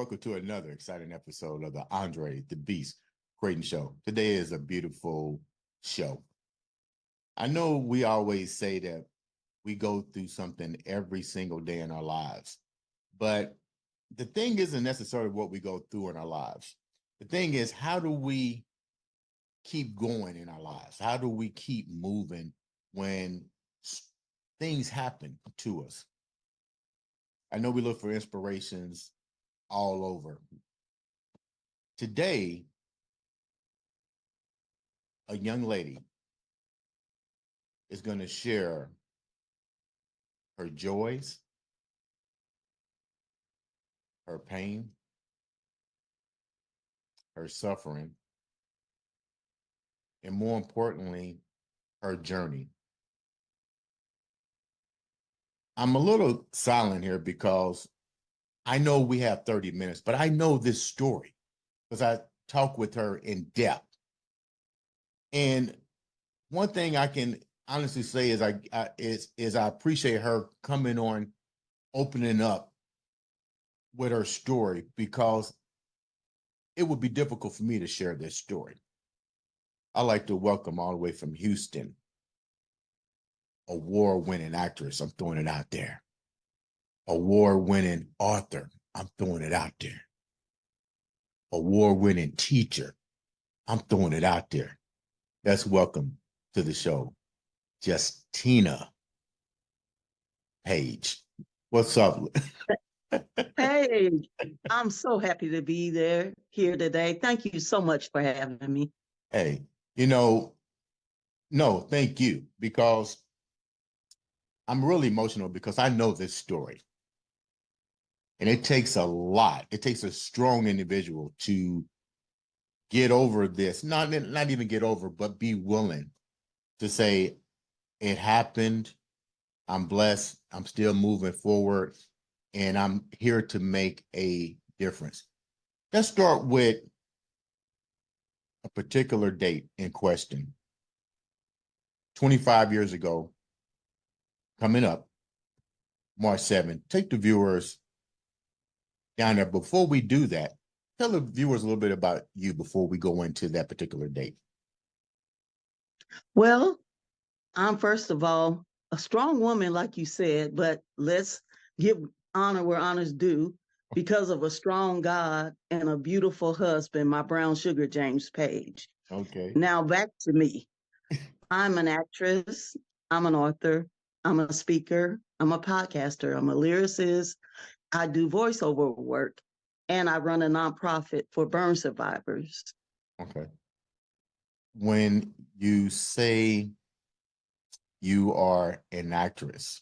welcome to another exciting episode of the Andre The Beast Crayton Show. Today is a beautiful show. I know we always say that we go through something every single day in our lives, but the thing isn't necessarily what we go through in our lives. The thing is, how do we keep going in our lives? How do we keep moving when things happen to us? I know we look for inspirations all over. Today, a young lady is going to share her joys, her pain, her suffering, and more importantly, her journey. I'm a little silent here because I know we have 30 minutes, but I know this story because I talked with her in depth. And one thing I can honestly say is I appreciate her coming on, opening up with her story, because it would be difficult for me to share this story. I'd like to welcome all the way from Houston, award-winning actress. I'm throwing it out there. Award-winning author. I'm throwing it out there. Award-winning teacher. I'm throwing it out there. Let's welcome to the show, Justina Page. What's up? Hey, I'm so happy to be here today. Thank you so much for having me. Hey, no, thank you, because I'm really emotional because I know this story. And it takes a lot. It takes a strong individual to get over this, not even get over, but be willing to say, it happened. I'm blessed. I'm still moving forward, and I'm here to make a difference. Let's start with a particular date in question. 25 years ago, coming up, March 7th. Take the viewers down there. Before we do that, tell the viewers a little bit about you before we go into that particular date. Well, I'm first of all a strong woman, like you said, but let's give honor where honor's due. Because of a strong God and a beautiful husband, my brown sugar, James Page. Okay. Now back to me. I'm an actress. I'm an author. I'm a speaker. I'm a podcaster. I'm a lyricist. I do voiceover work, and I run a nonprofit for burn survivors. Okay. When you say you are an actress,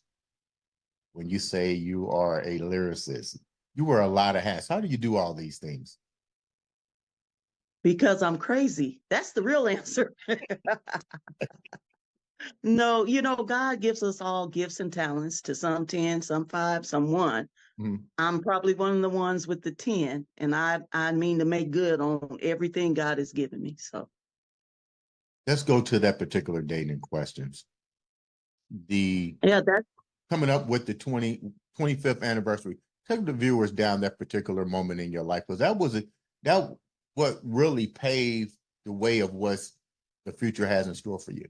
when you say you are a lyricist, you wear a lot of hats. How do you do all these things? Because I'm crazy. That's the real answer. No, God gives us all gifts and talents, to some 10, some 5, some 1. Mm-hmm. I'm probably one of the ones with the 10, and I mean to make good on everything God has given me. So Let's go to that particular date in questions. that's Coming up with the 25th anniversary. Take the viewers down that particular moment in your life, because that what really paved the way of what the future has in store for you.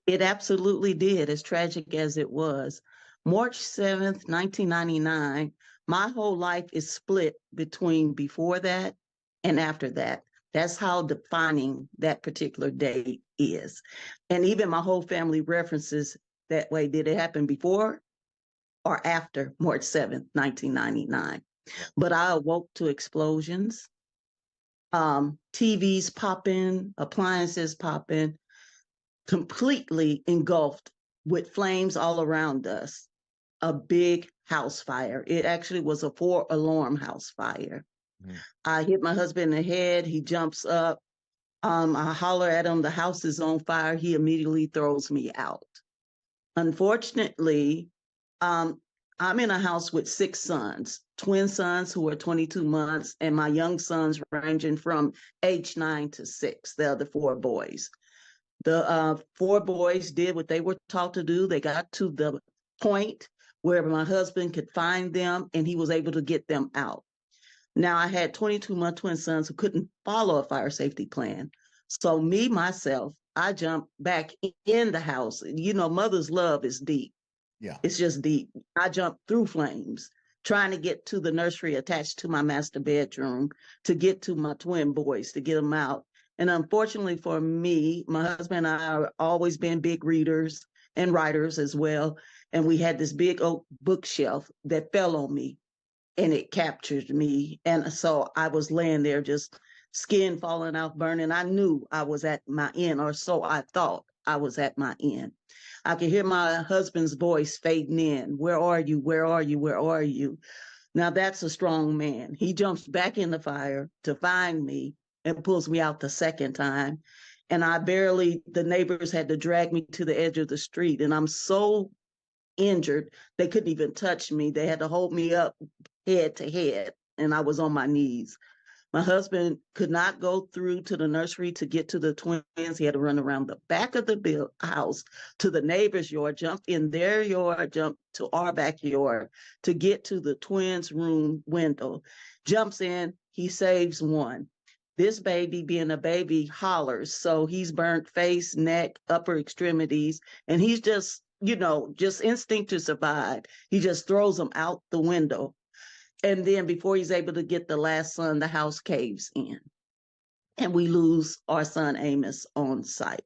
It absolutely did, as tragic as it was. March 7th, 1999, my whole life is split between before that and after that. That's how defining that particular date is. And even my whole family references that way. Did it happen before or after March 7th, 1999? But I awoke to explosions, TVs popping, appliances popping, completely engulfed with flames all around us. A big house fire. It actually was a 4-alarm house fire. Mm-hmm. I hit my husband in the head. He jumps up. I holler at him, the house is on fire. He immediately throws me out. Unfortunately, I'm in a house with 6 sons, twin sons who are 22 months, and my young sons ranging from age 9 to 6. The other 4 boys. The 4 boys did what they were taught to do. They got to the point where my husband could find them, and he was able to get them out. Now, I had 22-month twin sons who couldn't follow a fire safety plan. So myself, I jumped back in the house. You know, mother's love is deep. Yeah. It's just deep. I jumped through flames, trying to get to the nursery attached to my master bedroom, to get to my twin boys, to get them out. And unfortunately for me, my husband and I have always been big readers and writers as well. And we had this big oak bookshelf that fell on me and it captured me. And so I was laying there, just skin falling off, burning. I knew I was at my end, or so I thought I was at my end. I could hear my husband's voice fading in. Where are you? Where are you? Where are you? Now that's a strong man. He jumps back in the fire to find me and pulls me out the second time. And the neighbors had to drag me to the edge of the street. And I'm so injured, they couldn't even touch me. They had to hold me up head to head, and I was on my knees. My husband could not go through to the nursery to get to the twins. He had to run around the back of the house to the neighbor's yard, jump in their yard, jump to our backyard to get to the twins' room window. Jumps in, he saves one. This baby, being a baby, hollers. So he's burnt face, neck, upper extremities, and he's just, just instinct to survive. He just throws them out the window. And then before he's able to get the last son, the house caves in. And we lose our son Amos on sight.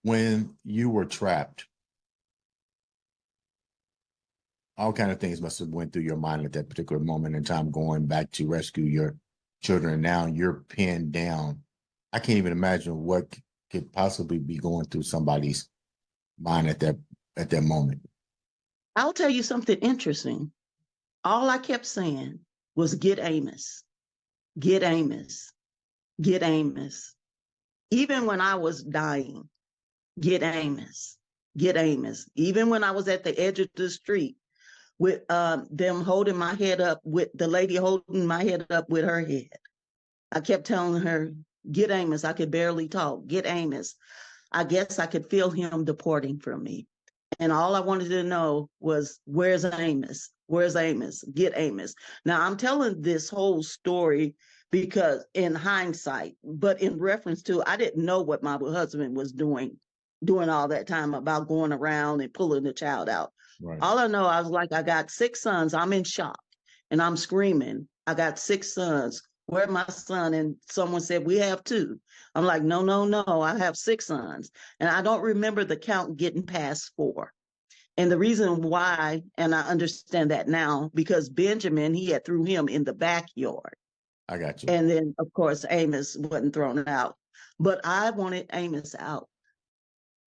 When you were trapped, all kind of things must have went through your mind at that particular moment in time, going back to rescue your children. And now you're pinned down. I can't even imagine what could possibly be going through somebody's mind at that moment. I'll tell you something interesting. All I kept saying was, get Amos, get Amos, get Amos. Even when I was dying, get Amos, get Amos. Even when I was at the edge of the street with them holding my head up, with the lady holding my head up with her head, I kept telling her, get Amos. I could barely talk. Get Amos. I guess I could feel him departing from me. And all I wanted to know was, where's Amos? Where's Amos? Get Amos. Now, I'm telling this whole story because in hindsight, but in reference to, I didn't know what my husband was doing all that time about going around and pulling the child out. Right. All I know, I was like, I got 6 sons. I'm in shock and I'm screaming. I got 6 sons. Where's my son? And someone said, we have 2. I'm like, no, no, no. I have 6 sons. And I don't remember the count getting past 4. And the reason why, and I understand that now, because Benjamin, he had threw him in the backyard. I got you. And then, of course, Amos wasn't thrown out. But I wanted Amos out.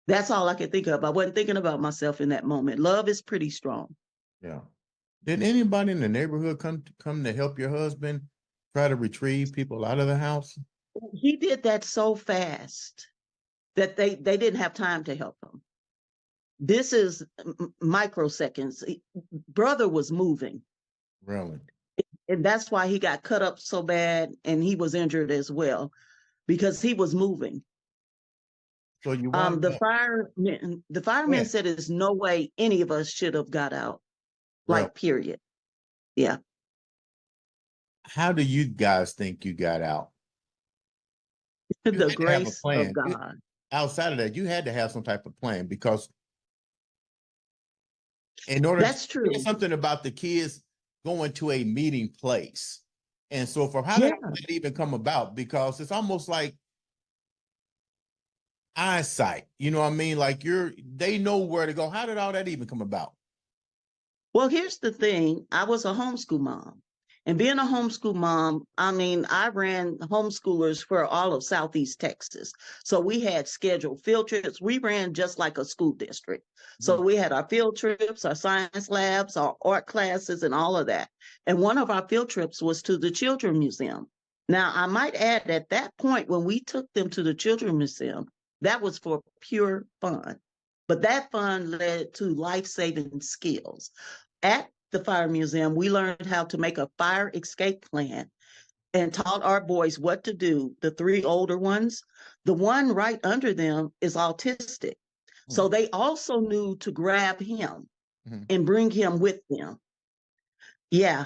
That's all I could think of. I wasn't thinking about myself in that moment. Love is pretty strong. Yeah. Did anybody in the neighborhood come to help your husband try to retrieve people out of the house? He did that so fast that they didn't have time to help him. This is microseconds. Brother was moving. Really? And that's why he got cut up so bad and he was injured as well, because he was moving. So you the fireman said there's no way any of us should have got out. Like, period. Yeah. How do you guys think you got out? The grace of God. Outside of that, you had to have some type of plan, because in order That's true. Something about the kids going to a meeting place. And so for how did that even come about? Because it's almost like eyesight, you know what I mean? Like they know where to go. How did all that even come about? Well, here's the thing. I was a homeschool mom. And being a homeschool mom, I mean, I ran homeschoolers for all of Southeast Texas. So we had scheduled field trips. We ran just like a school district. So we had our field trips, our science labs, our art classes, and all of that. And one of our field trips was to the Children's Museum. Now, I might add, at that point, when we took them to the Children's Museum, that was for pure fun. But that fun led to life-saving skills. At the Fire Museum, we learned how to make a fire escape plan and taught our boys what to do. The 3 older ones, the one right under them is autistic. So they also knew to grab him Mhm. and bring him with them. Yeah.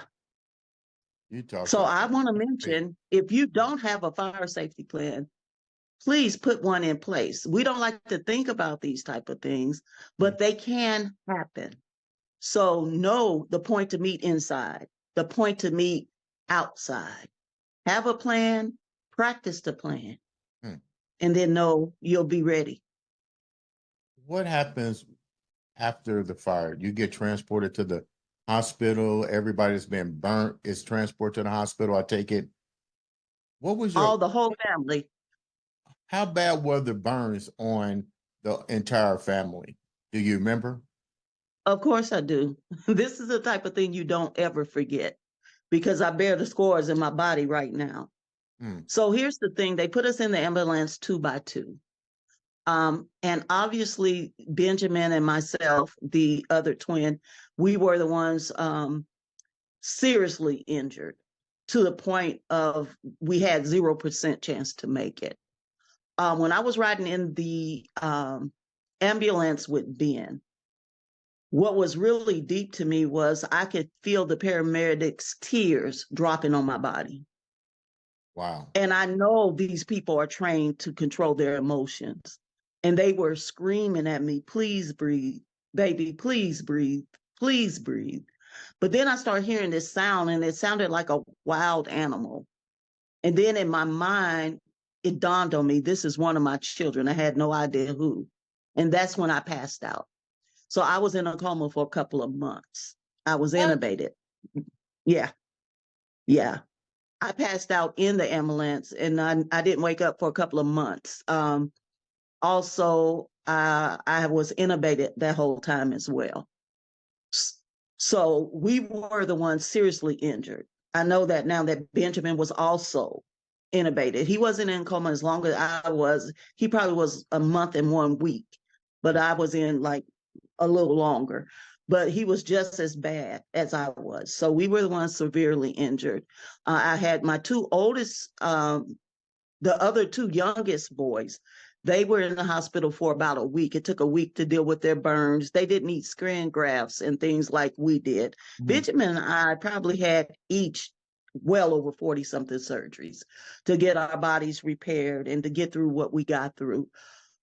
You talked So I about want to it. mention, if you don't have a fire safety plan, please put one in place. We don't like to think about these type of things, but they can happen. So know the point to meet inside, the point to meet outside. Have a plan, practice the plan, Hmm. and then know you'll be ready. What happens after the fire? You get transported to the hospital. Everybody that's been burnt is transported to the hospital. I take it. What was your, All the whole family. how bad were the burns on the entire family? Do you remember? Of course I do. This is the type of thing you don't ever forget because I bear the scars in my body right now. Hmm. So here's the thing. They put us in the ambulance 2 by 2. And obviously Benjamin and myself, the other twin, we were the ones seriously injured to the point of we had 0% chance to make it. When I was riding in the ambulance with Ben, what was really deep to me was I could feel the paramedics' tears dropping on my body. Wow. And I know these people are trained to control their emotions. And they were screaming at me, please breathe, baby, please breathe, please breathe. But then I started hearing this sound, and it sounded like a wild animal. And then in my mind, it dawned on me, this is one of my children. I had no idea who. And that's when I passed out. So I was in a coma for a couple of months. I was What? intubated. Yeah, yeah. I passed out in the ambulance, and I didn't wake up for a couple of months. Also, I was intubated that whole time as well. So we were the ones seriously injured. I know that now that Benjamin was also intubated. He wasn't in coma as long as I was. He probably was a month and 1 week, but I was in like a little longer. But he was just as bad as I was. So we were the ones severely injured. I had my two oldest, the other two youngest boys, they were in the hospital for about a week. It took a week to deal with their burns. They didn't need skin grafts and things like we did. Mhm. Benjamin and I probably had each well over 40 something surgeries to get our bodies repaired and to get through what we got through.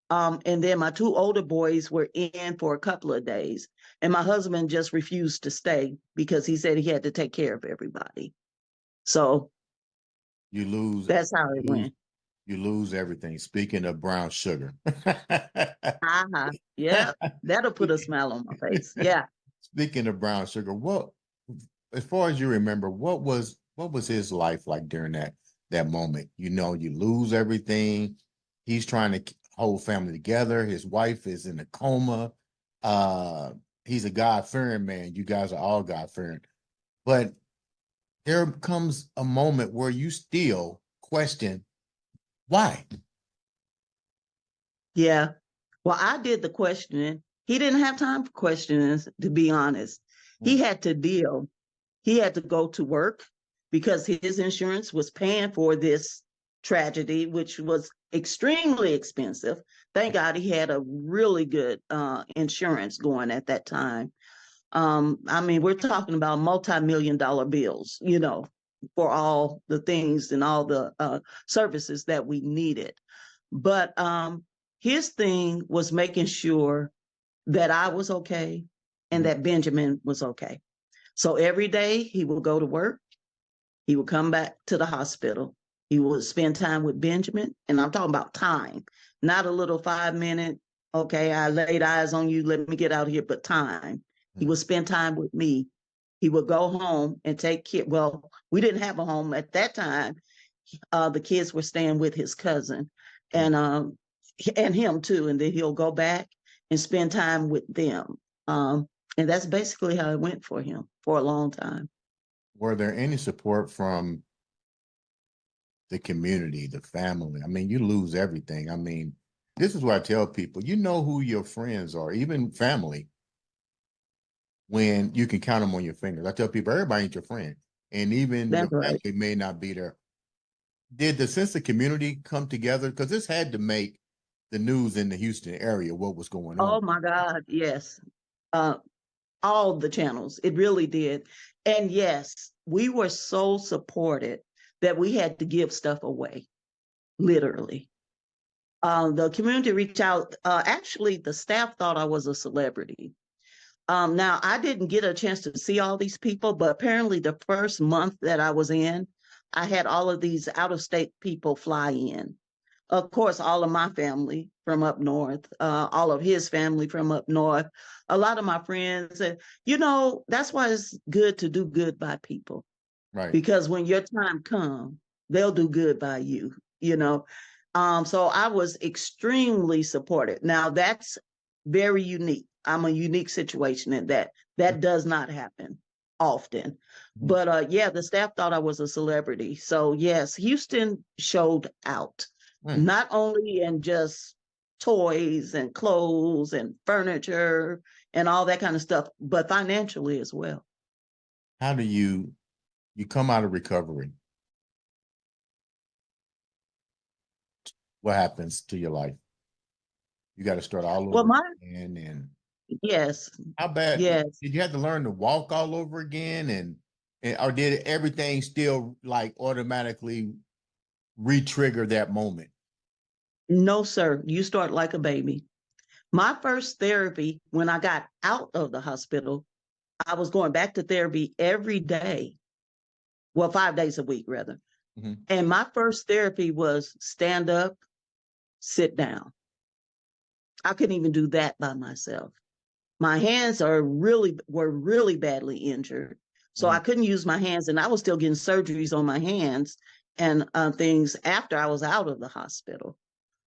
And then my two older boys were in for a couple of days, and my husband just refused to stay because he said he had to take care of everybody. So You lose, that's how it you lose, went. you lose everything. Speaking of brown sugar. Uh-huh. Yeah, that'll put a smile on my face. Yeah. Speaking of brown sugar, what, as far as you remember, what was his life like during that moment? You know, you lose everything. He's trying to hold family together. His wife is in a coma. Uh, he's a God-fearing man. You guys are all God-fearing. But there comes a moment where you still question why. Yeah. Well, I did the questioning. He didn't have time for questioning, to be honest. He Hmm. had to deal. He had to go to work because his insurance was paying for this tragedy, which was extremely expensive. Thank God he had a really good insurance going at that time. I mean, we're talking about multi-million-dollar bills, for all the things and all the services that we needed. But his thing was making sure that I was okay and Mhm. that Benjamin was okay. So every day he would go to work, he would come back to the hospital, he would spend time with Benjamin, and I'm talking about time, not a little 5 minute, okay, I laid eyes on you, let me get out of here, but time. He would spend time with me. He would go home and take care. Well, we didn't have a home at that time. The kids were staying with his cousin, Mhm. and him too. And then he'll go back and spend time with them. And that's basically how it went for him for a long time. Were there any support from the community, the family? I mean, you lose everything. I mean, this is what I tell people, you know who your friends are, even family, when you can count them on your fingers. I tell people, everybody ain't your friend. And even your That's right. family may not be there. Did the sense of community come together? Because this had to make the news in the Houston area, what was going on. Oh my God, yes. Uh, all the channels. It really did. And yes, we were so supported that we had to give stuff away, literally. The community reached out. Actually, the staff thought I was a celebrity. Now, I didn't get a chance to see all these people, but apparently the first month that I was in, I had all of these out of state people fly in. Of course, all of my family from up north, all of his family from up north, a lot of my friends. And, that's why it's good to do good by people, Right. because when your time comes, they'll do good by you. So I was extremely supported. Now, that's very unique. I'm a unique situation in that does not happen often. Mm-hmm. But yeah, the staff thought I was a celebrity. So yes, Houston showed out, not only in just toys and clothes and furniture and all that kind of stuff, but financially as well. How do you come out of recovery? What happens to your life? You got to start all over again. And yes. How bad? Yes. Did you have to learn to walk all over again, and or did everything still like automatically re-trigger that moment? No, sir. You start like a baby. My first therapy, when I got out of the hospital, I was going back to therapy every day. Well, 5 days a week, rather. Mm-hmm. And my first therapy was stand up, sit down. I couldn't even do that by myself. My hands were really badly injured. So I couldn't use my hands, and I was still getting surgeries on my hands and things after I was out of the hospital.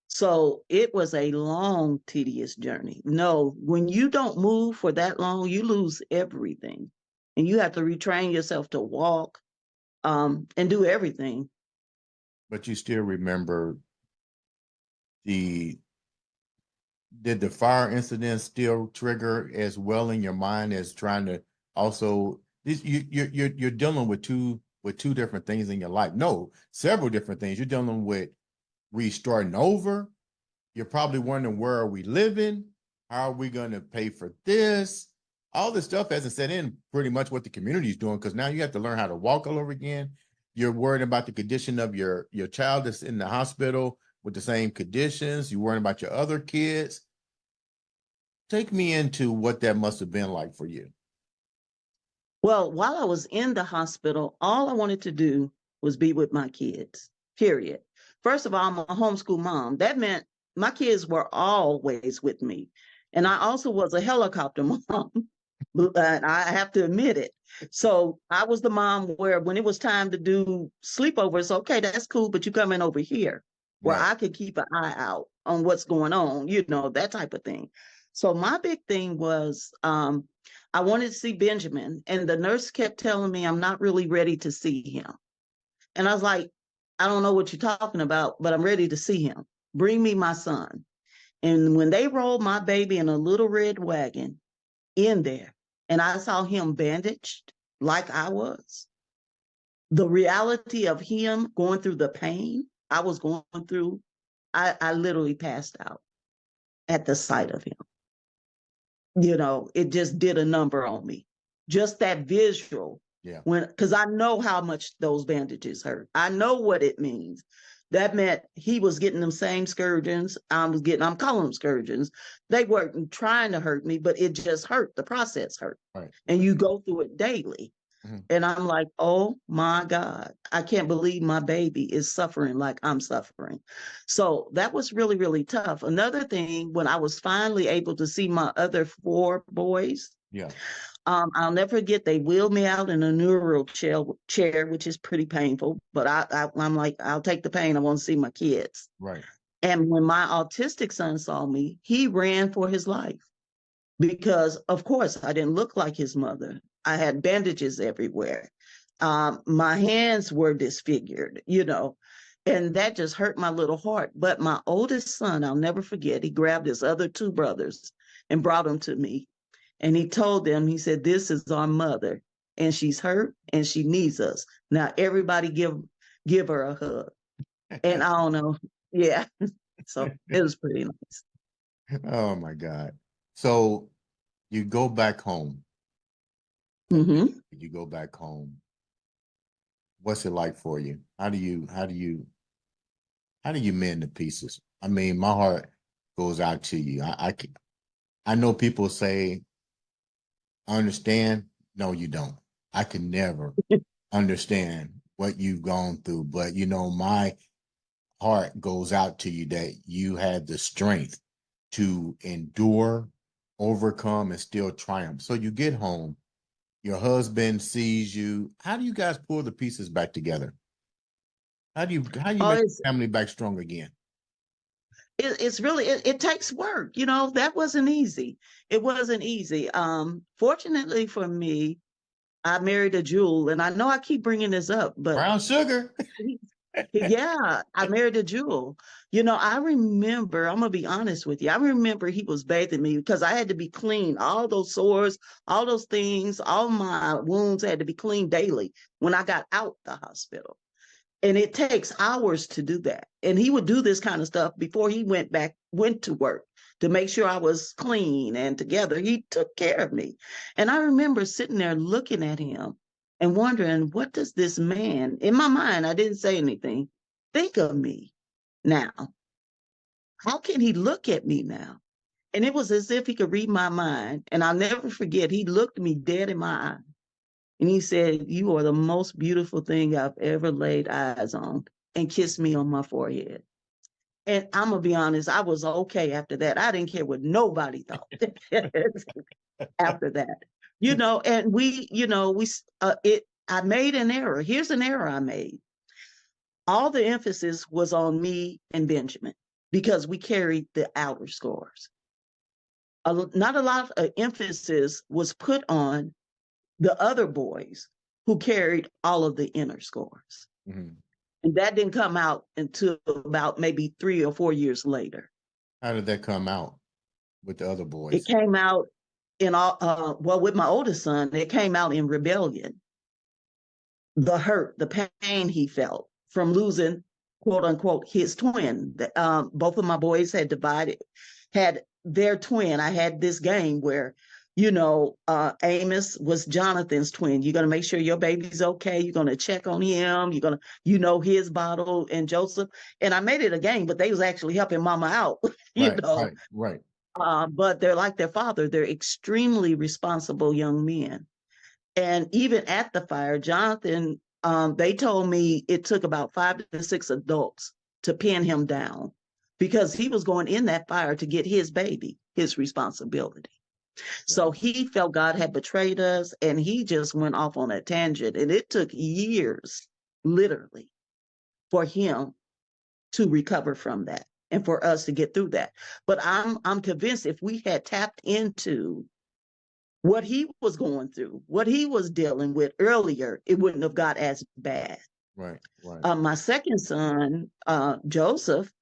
So it was a long, tedious journey. No, when you don't move for that long, you lose everything. And you have to retrain yourself to walk and do everything. But you still remember did the fire incident still trigger as well in your mind as trying to also you're dealing with two different things in your life. No, several different things. You're dealing with restarting over. You're probably wondering, where are we living? How are we going to pay for this? All this stuff hasn't set in pretty much what the community is doing, because now you have to learn how to walk all over again. You're worried about the condition of your child that's in the hospital with the same conditions. You're worrying about your other kids. Take me into what that must have been like for you. Well, while I was in the hospital, all I wanted to do was be with my kids, period. First of all, I'm a homeschool mom. That meant my kids were always with me. And I also was a helicopter mom, but I have to admit it. So I was the mom where when it was time to do sleepovers, okay, that's cool, but you come in over here where I could keep an eye out on what's going on, that type of thing. So my big thing was I wanted to see Benjamin, and the nurse kept telling me I'm not really ready to see him. And I was like, I don't know what you're talking about, but I'm ready to see him. Bring me my son. And when they rolled my baby in a little red wagon in there, and I saw him bandaged like I was, the reality of him going through the pain I was going through, I literally passed out at the sight of him. It just did a number on me. Just that visual. Yeah. Because I know how much those bandages hurt. I know what it means. That meant he was getting them same scourgings I'm calling them scourgings. They weren't trying to hurt me, but it just hurt. The process hurt. Right. And you go through it daily. Mm-hmm. And I'm like, oh my God, I can't believe my baby is suffering like I'm suffering. So that was really, really tough. Another thing, when I was finally able to see my other 4 boys, I'll never forget, they wheeled me out in a neural chair, which is pretty painful, but I'm like, I'll take the pain. I want to see my kids. Right. And when my autistic son saw me, he ran for his life because, of course, I didn't look like his mother. I had bandages everywhere. My hands were disfigured, and that just hurt my little heart. But my oldest son, I'll never forget, he grabbed his other 2 brothers and brought them to me. And he told them, he said, this is our mother, and she's hurt and she needs us. Now, everybody give her a hug. And I don't know. Yeah. So it was pretty nice. Oh my God. So you go back home. Hmm. You go back home. What's it like for you? How do you mend the pieces? I mean, my heart goes out to you. I know people say understand. No, you don't. I can never understand what you've gone through, but my heart goes out to you that you had the strength to endure, overcome, and still triumph. So you get home, your husband sees you. How do you guys pull the pieces back together? How do you Oh, make the family back strong again? it's really it takes work. That wasn't easy. It wasn't easy. Fortunately for me, I married a jewel, and I know I keep bringing this up, but Brown sugar. yeah, I married a jewel. I remember, I'm gonna be honest with you. I remember he was bathing me because I had to be clean. All those sores, all those things, all my wounds had to be cleaned daily when I got out the hospital. And it takes hours to do that. And he would do this kind of stuff before he went to work to make sure I was clean and together. He took care of me. And I remember sitting there looking at him and wondering, what does this man, in my mind, I didn't say anything, think of me now? How can he look at me now? And it was as if he could read my mind. And I'll never forget, he looked me dead in my eye. And he said, "You are the most beautiful thing I've ever laid eyes on," and kissed me on my forehead. And I'm going to be honest, I was okay after that. I didn't care what nobody thought after that. And I made an error. Here's an error I made. All the emphasis was on me and Benjamin because we carried the outer scores. Not a lot of emphasis was put on the other boys who carried all of the inner scores. Mm-hmm. And that didn't come out until about maybe 3 or 4 years later. How did that come out with the other It boys? came out with my oldest son, it came out in rebellion. The hurt, the pain he felt from losing, quote unquote, his twin. Both of my boys had their twin. I had this game where, Amos was Jonathan's twin. You're going to make sure your baby's okay. You're going to check on him. You're going to, his bottle and Joseph. And I made it a game, but they was actually helping mama out, Right, right. But they're like their father. They're extremely responsible young men. And even at the fire, Jonathan, they told me it took about 5 to 6 adults to pin him down because he was going in that fire to get his baby, his responsibility. So he felt God had betrayed us, and he just went off on a tangent. And it took years, literally, for him to recover from that and for us to get through that. But I'm convinced if we had tapped into what he was going through, what he was dealing with earlier, it wouldn't have got as bad. Right. My second son, Joseph,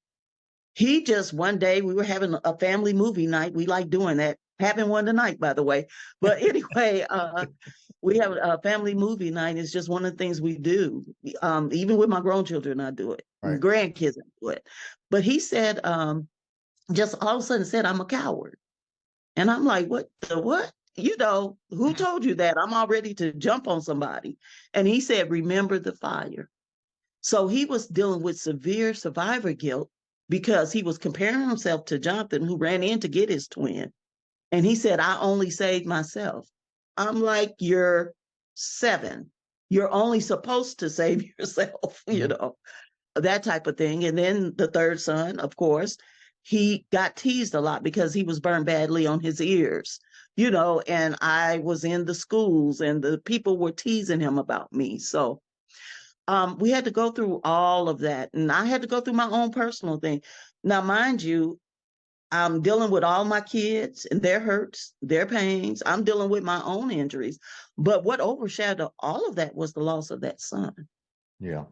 he just one day we were having a family movie night. We like doing that. Having one tonight, by the way. But anyway, we have a family movie night. It's just one of the things we do. Even with my grown children, I do it. Right. Grandkids, I do it. But he said, just all of a sudden said, "I'm a coward." And I'm like, what the what? Who told you that? I'm all ready to jump on somebody. And he said, "Remember the fire." So he was dealing with severe survivor guilt because he was comparing himself to Jonathan, who ran in to get his twin. And he said, "I only saved myself." I'm like, "You're 7. You're only supposed to save yourself," that type of thing. And then the third son, of course, he got teased a lot because he was burned badly on his ears, and I was in the schools and the people were teasing him about me. So we had to go through all of that. And I had to go through my own personal thing. Now, mind you, I'm dealing with all my kids and their hurts, their pains. I'm dealing with my own injuries. But what overshadowed all of that was the loss of that son. Yeah.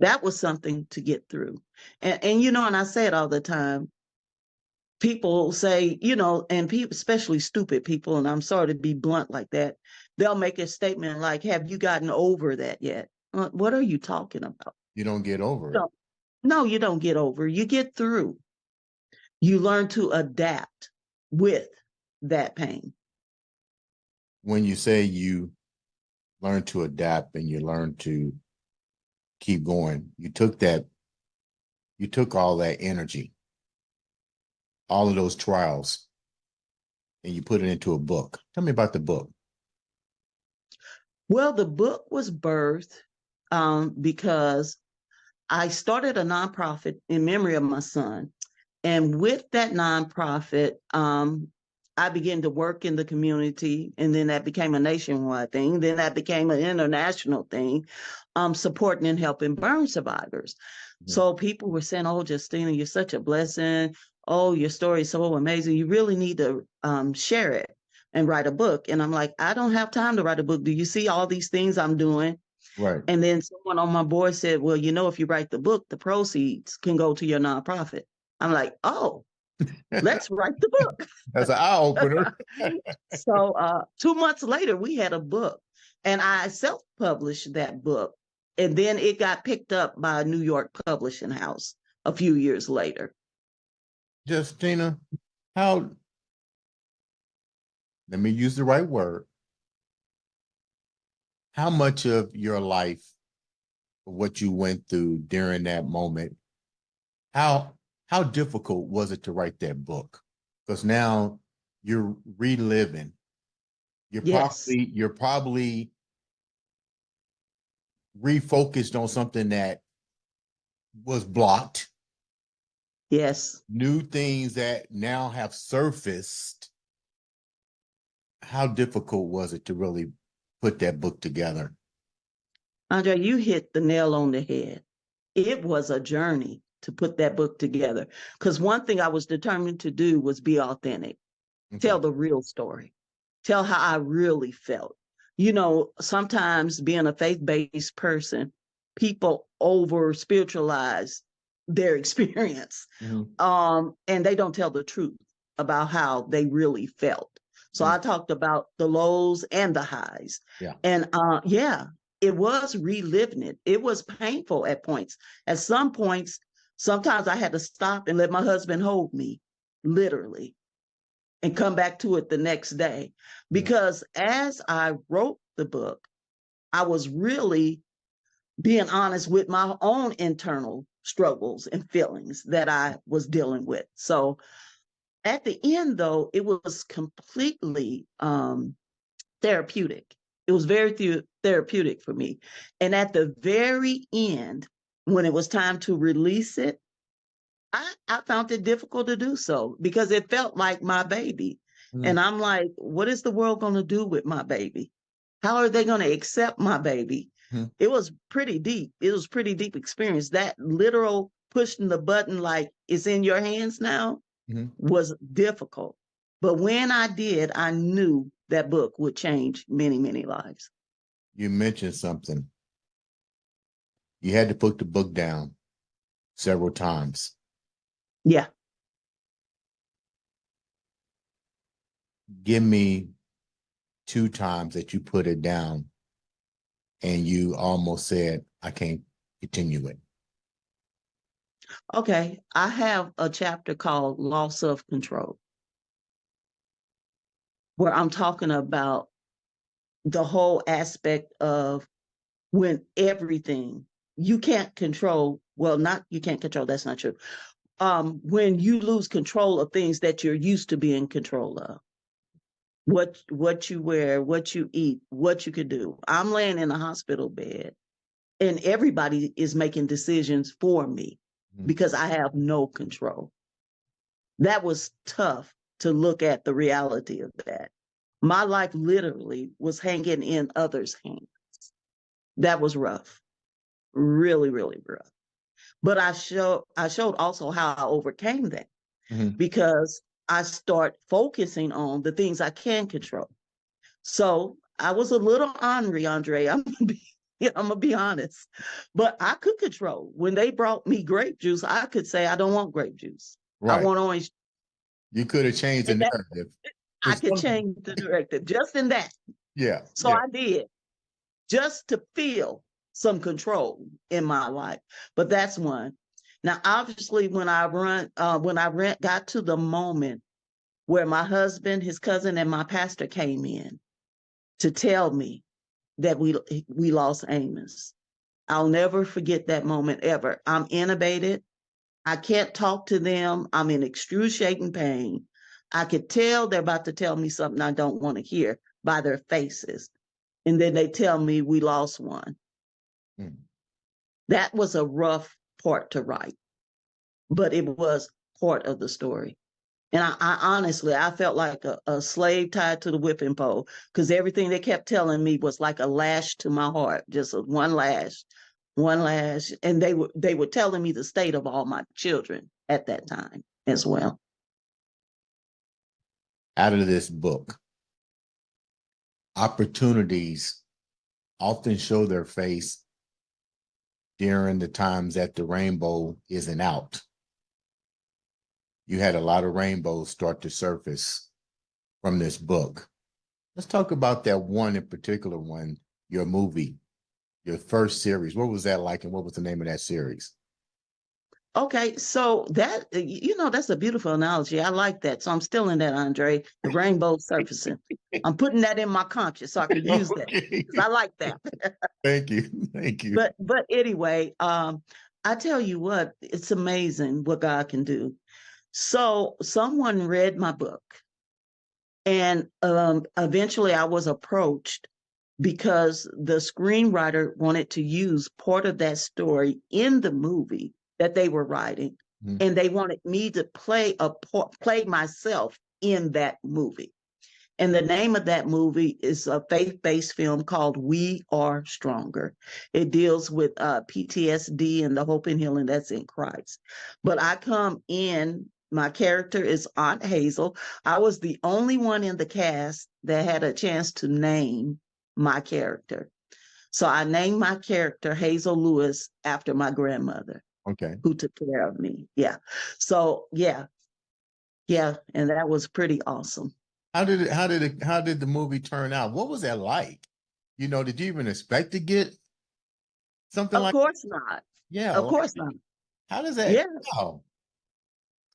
That was something to get through. And and I say it all the time. People say, and people, especially stupid people, and I'm sorry to be blunt like that, they'll make a statement like, "Have you gotten over that yet?" What are you talking about? You don't get over it. No, you don't get over. You get through. You learn to adapt with that pain. When you say you learn to adapt and you learn to keep going, you took all that energy, all of those trials, and you put it into a book. Tell me about the book. Well, the book was birthed because I started a nonprofit in memory of my son. And with that nonprofit, I began to work in the community, and then that became a nationwide thing. Then that became an international thing, supporting and helping burn survivors. Mm-hmm. So people were saying, "Oh, Justina, you're such a blessing. Oh, your story is so amazing. You really need to share it and write a book." And I'm like, "I don't have time to write a book. Do you see all these things I'm doing?" Right. And then someone on my board said, "Well, if you write the book, the proceeds can go to your nonprofit." I'm like, "Oh, let's write the book." That's an eye opener. So 2 months later, we had a book, and I self-published that book. And then it got picked up by a New York publishing house a few years later. Justina, let me use the right word. How much of your life, what you went through during that moment, how difficult was it to write that book? Because now you're reliving. Yes. You're probably refocused on something that was blocked, Yes. new things that now have surfaced. How difficult was it to really put that book together? Andre, you hit the nail on the head. It was a journey to put that book together, because one thing I was determined to do was be authentic, Okay. tell the real story, tell how I really felt. Sometimes being a faith-based person, people over spiritualize their experience, and they don't tell the truth about how they really felt. So I talked about the lows and the highs. Yeah. And yeah, it was reliving it. It was painful at points. At some points, sometimes I had to stop and let my husband hold me, literally, and come back to it the next day. Because as I wrote the book, I was really being honest with my own internal struggles and feelings that I was dealing with. So at the end, though, it was completely therapeutic. It was very therapeutic for me. And at the very end, when it was time to release it, I found it difficult to do so because it felt like my baby. And I'm like, what is the world going to do with my baby? How are they going to accept my baby? It was pretty deep. It was pretty deep experience. That literal pushing the button like it's in your hands now was difficult. But when I did, I knew that book would change many, many lives. You mentioned something. You had to put the book down several times. Yeah. Give me 2 times that you put it down and you almost said, I can't continue it. Okay. I have a chapter called Loss of Control, where I'm talking about the whole aspect of when everything you can't control, well, not you can't control, that's not true. When you lose control of things that you're used to being in control of, what you wear, what you eat, what you could do. I'm laying in a hospital bed and everybody is making decisions for me because I have no control. That was tough to look at the reality of that. My life literally was hanging in others' hands. That was rough. Really, really rough. But I showed also how I overcame that because I start focusing on the things I can control. So I was a little ornery, Andre. I'm gonna be honest, but I could control. When they brought me grape juice, I could say I don't want grape juice. I Right. want orange. You could have changed the narrative. I could change the directive just in that. Yeah. So I did, just to feel some control in my life. But that's one. Now, obviously, got to the moment where my husband, his cousin, and my pastor came in to tell me that we lost Amos. I'll never forget that moment ever. I'm intubated. I can't talk to them. I'm in excruciating pain. I could tell they're about to tell me something I don't want to hear by their faces. And then they tell me we lost one. Mm. That was a rough part to write, but it was part of the story. And I honestly, I felt like a slave tied to the whipping pole, because everything they kept telling me was like a lash to my heart, just one lash, one lash. And they were telling me the state of all my children at that time as well. Out of this book, opportunities often show their face during the times that the rainbow isn't out. You had a lot of rainbows start to surface from this book. Let's talk about that one in particular one, your movie, your first series. What was that like, and what was the name of that series? Okay, so that's a beautiful analogy. I like that. So I'm still in that, Andre, the rainbow surfacing. I'm putting that in my conscious so I can use that, because I like that. Thank you. Thank you. But anyway, I tell you what, it's amazing what God can do. So someone read my book, and eventually I was approached because the screenwriter wanted to use part of that story in the movie that they were writing, and they wanted me to play myself in that movie. And the name of that movie is a faith-based film called We Are Stronger. It deals with PTSD and the hope and healing that's in Christ. But my character is Aunt Hazel. I was the only one in the cast that had a chance to name my character. So I named my character Hazel Lewis after my grandmother. Okay. Who took care of me. Yeah. So yeah. And that was pretty awesome. How did the movie turn out? What was that like? Did you even expect to get something like? Of course not. Yeah. Of course not. How does that? Yeah. Wow.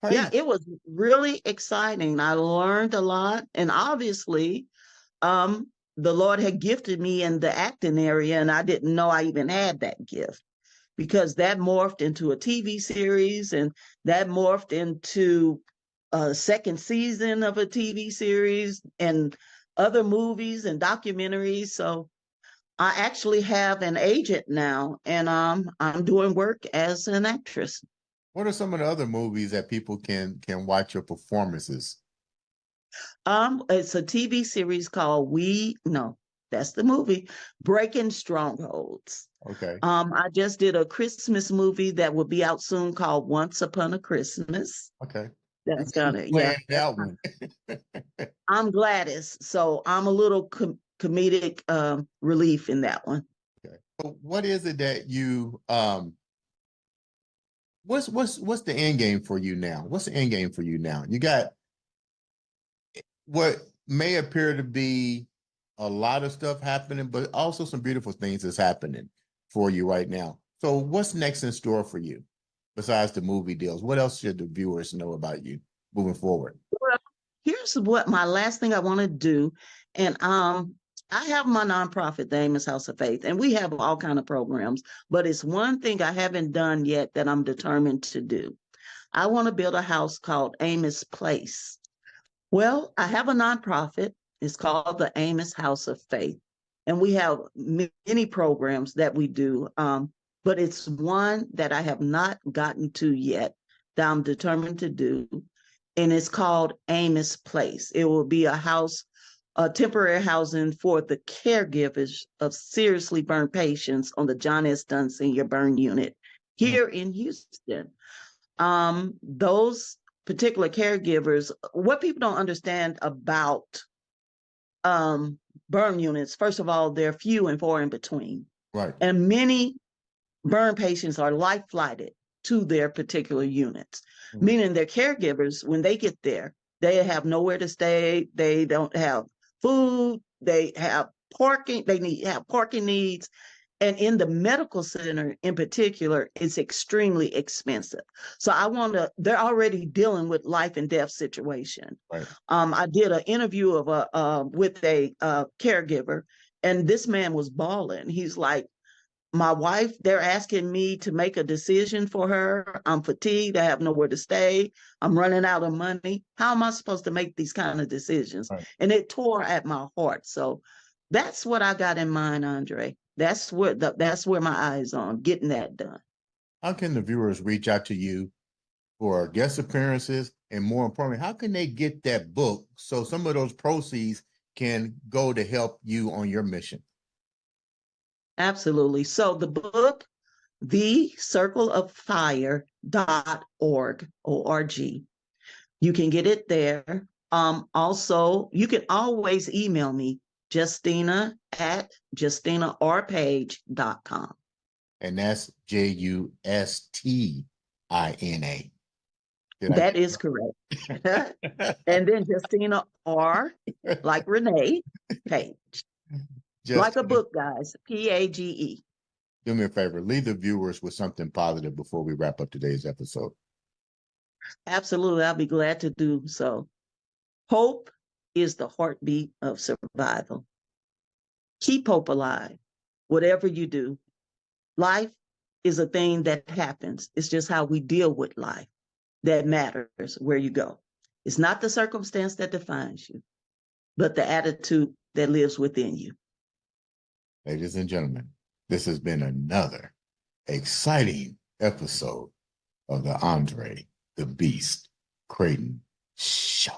Yeah, Crazy. it was really exciting. I learned a lot. And obviously, the Lord had gifted me in the acting area, and I didn't know I even had that gift, because that morphed into a TV series, and that morphed into a second season of a TV series and other movies and documentaries. So I actually have an agent now, and I'm doing work as an actress. What are some of the other movies that people can watch your performances? It's a TV series called that's the movie, Breaking Strongholds. Okay. I just did a Christmas movie that will be out soon called Once Upon a Christmas. Okay. That's gonna, Playing that one. I'm Gladys, so I'm a little comedic relief in that one. Okay. So what is it that you what's the end game for you now? What's the end game for you now? You got what may appear to be a lot of stuff happening, but also some beautiful things that's happening for you right now. So what's next in store for you besides the movie deals? What else should the viewers know about you moving forward? Well, here's what my last thing I want to do. And I have my nonprofit, the Amos House of Faith, and we have all kind of programs, but it's one thing I haven't done yet that I'm determined to do. I want to build a house called Amos Place. Well, I have a nonprofit. It's called the Amos House of Faith. And we have many programs that we do. But it's one that I have not gotten to yet that I'm determined to do. And it's called Amos Place. It will be a temporary housing for the caregivers of seriously burned patients on the John S. Dunn Senior Burn Unit here in Houston. Those particular caregivers, what people don't understand about burn units, first of all, they're few and far in between. Right. And many burn patients are life flighted to their particular units, meaning their caregivers, when they get there, they have nowhere to stay. They don't have food. They have parking. Have parking needs. And in the medical center in particular, it's extremely expensive. So they're already dealing with life and death situation. Right. I did an interview with a caregiver, and this man was bawling. He's like, my wife, they're asking me to make a decision for her. I'm fatigued. I have nowhere to stay. I'm running out of money. How am I supposed to make these kind of decisions? Right. And it tore at my heart. So that's what I got in mind, Andre. That's where my eye is on, getting that done. How can the viewers reach out to you for guest appearances? And more importantly, how can they get that book so some of those proceeds can go to help you on your mission? Absolutely. So the book, thecircleoffire.org, O-R-G. You can get it there. Also, you can always email me, Justina at JustinaRPage.com. And that's Justina. That is correct. And then Justina R, like Renee, Page. Like a book, guys, Page. Do me a favor, leave the viewers with something positive before we wrap up today's episode. Absolutely, I'll be glad to do so. Hope is the heartbeat of survival. Keep hope alive, whatever you do. Life is a thing that happens. It's just how we deal with life that matters where you go. It's not the circumstance that defines you, but the attitude that lives within you. Ladies and gentlemen, this has been another exciting episode of the Andre the Beast Crayton Show.